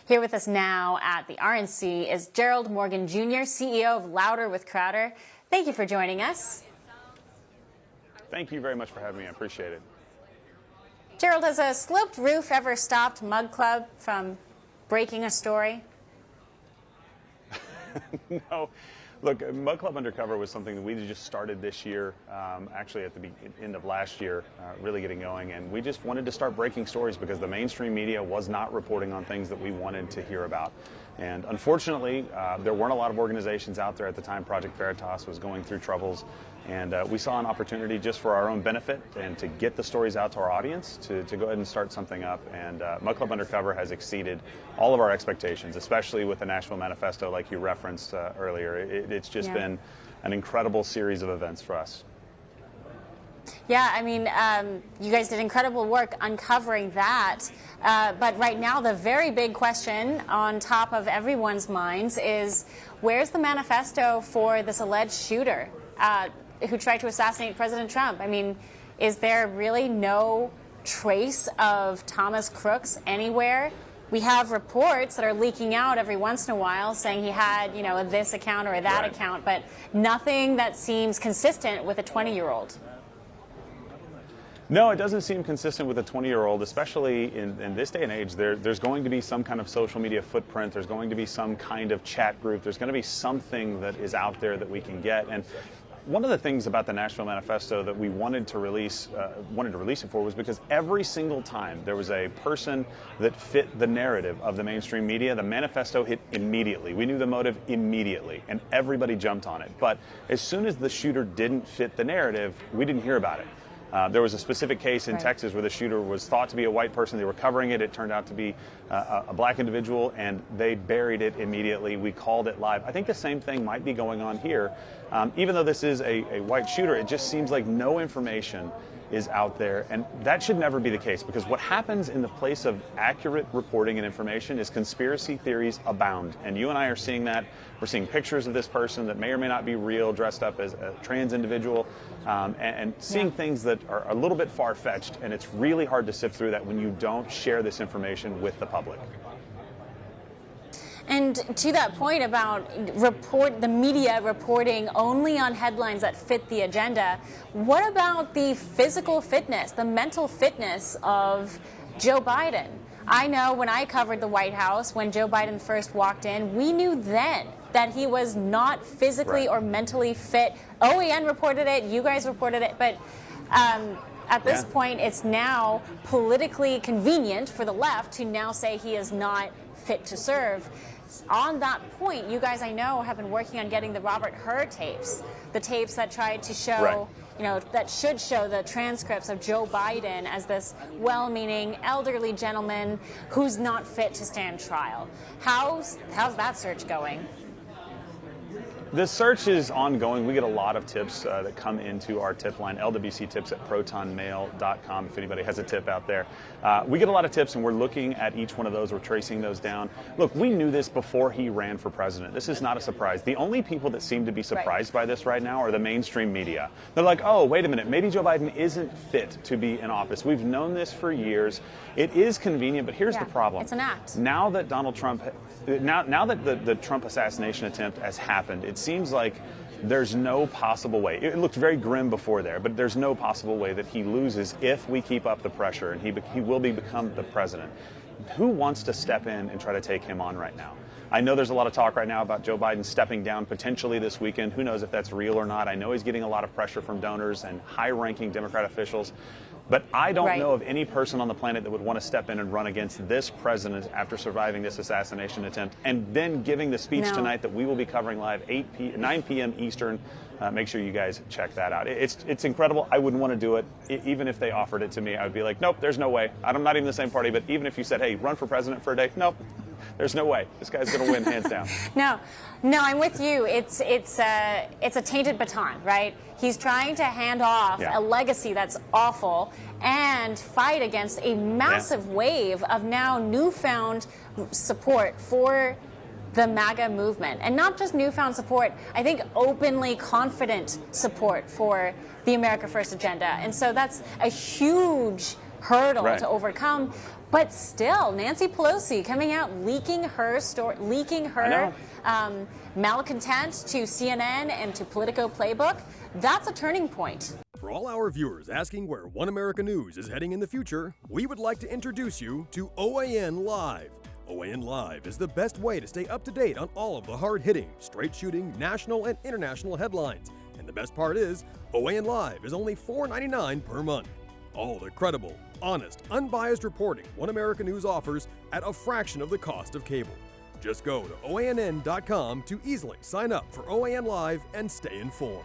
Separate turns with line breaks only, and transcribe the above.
Here with us now at the RNC is Gerald Morgan Jr., CEO of Louder with Crowder. Thank you for joining us.
Thank you very much for having me. I appreciate it.
Gerald, has a sloped roof ever stopped Mug Club from breaking a story?
No. Look, Mug Club Undercover was something that we just started this year, actually at the end of last year, really getting going. And we just wanted to start breaking stories because the mainstream media was not reporting on things that we wanted to hear about. And unfortunately, there weren't a lot of organizations out there at the time. Project Veritas was going through troubles. And we saw an opportunity just for our own benefit and to get the stories out to our audience to go ahead and start something up. And Mug Club Undercover has exceeded all of our expectations, especially with the Nashville Manifesto, like you referenced earlier. It's just been an incredible series of events for us.
Yeah, I mean, you guys did incredible work uncovering that. But right now, the very big question on top of everyone's minds is, where's the manifesto for this alleged shooter who tried to assassinate President Trump? I mean, is there really no trace of Thomas Crooks anywhere? We have reports that are leaking out every once in a while saying he had, you know, this account or that account, but nothing that seems consistent with a 20-year-old.
No, it doesn't seem consistent with a 20-year-old, especially in this day and age. There's going to be some kind of social media footprint. There's going to be some kind of chat group. There's going to be something that is out there that we can get. And one of the things about the Nashville Manifesto that we wanted to release it for was because every single time there was a person that fit the narrative of the mainstream media, the manifesto hit immediately. We knew the motive immediately, and everybody jumped on it. But as soon as the shooter didn't fit the narrative, we didn't hear about it. There was a specific case in Texas where the shooter was thought to be a white person. They were covering it. It turned out to be a black individual, and they buried it immediately. We called it live. I think the same thing might be going on here. Even though this is a white shooter, it just seems like no information is out there, and that should never be the case, because what happens in the place of accurate reporting and information is conspiracy theories abound, and you and I are seeing that. We're seeing pictures of this person that may or may not be real, dressed up as a trans individual, and seeing things that are a little bit far-fetched, and it's really hard to sift through that when you don't share this information with the public.
And to that point about the media reporting only on headlines that fit the agenda, what about the physical fitness, the mental fitness of Joe Biden? I know when I covered the White House, when Joe Biden first walked in, we knew then that he was not physically or mentally fit. OAN reported it, you guys reported it, but at this point, it's now politically convenient for the left to now say he is not fit to serve. On that point, you guys, I know, have been working on getting the Robert Hur tapes, the tapes that tried to show, you know, that should show the transcripts of Joe Biden as this well-meaning elderly gentleman who's not fit to stand trial. How's that search going?
The search is ongoing. We get a lot of tips that come into our tip line, lwctips@protonmail.com, if anybody has a tip out there. We get a lot of tips, and we're looking at each one of those. We're tracing those down. Look, we knew this before he ran for president. This is not a surprise. The only people that seem to be surprised by this right now are the mainstream media. They're like, oh, wait a minute, maybe Joe Biden isn't fit to be in office. We've known this for years. It is convenient, but here's the problem.
It's an act.
Now that Donald Trump, now that the Trump assassination attempt has happened, it seems like there's no possible way. It looked very grim before there, but there's no possible way that he loses if we keep up the pressure, and he will become the president. Who wants to step in and try to take him on right now? I know there's a lot of talk right now about Joe Biden stepping down potentially this weekend. Who knows if that's real or not? I know he's getting a lot of pressure from donors and high-ranking Democrat officials. But I don't know of any person on the planet that would want to step in and run against this president after surviving this assassination attempt and then giving the speech tonight that we will be covering live 9 p.m. Eastern. Make sure you guys check that out. It's incredible. I wouldn't want to do it. Even if they offered it to me, I would be like, nope, there's no way. I'm not even the same party, but even if you said, hey, run for president for a day, nope. There's no way. This guy's going to win, hands down.
No, I'm with you. It's a tainted baton, right? He's trying to hand off a legacy that's awful and fight against a massive wave of now newfound support for the MAGA movement. And not just newfound support, I think openly confident support for the America First agenda. And so that's a huge hurdle to overcome. But still, Nancy Pelosi coming out, leaking her story, leaking her malcontent to CNN and to Politico Playbook. That's a turning point.
For all our viewers asking where One America News is heading in the future, we would like to introduce you to OAN Live. OAN Live is the best way to stay up to date on all of the hard-hitting, straight-shooting, national and international headlines. And the best part is, OAN Live is only $4.99 per month. All the credible, honest, unbiased reporting One America News offers at a fraction of the cost of cable. Just go to OANN.com to easily sign up for OAN Live and stay informed.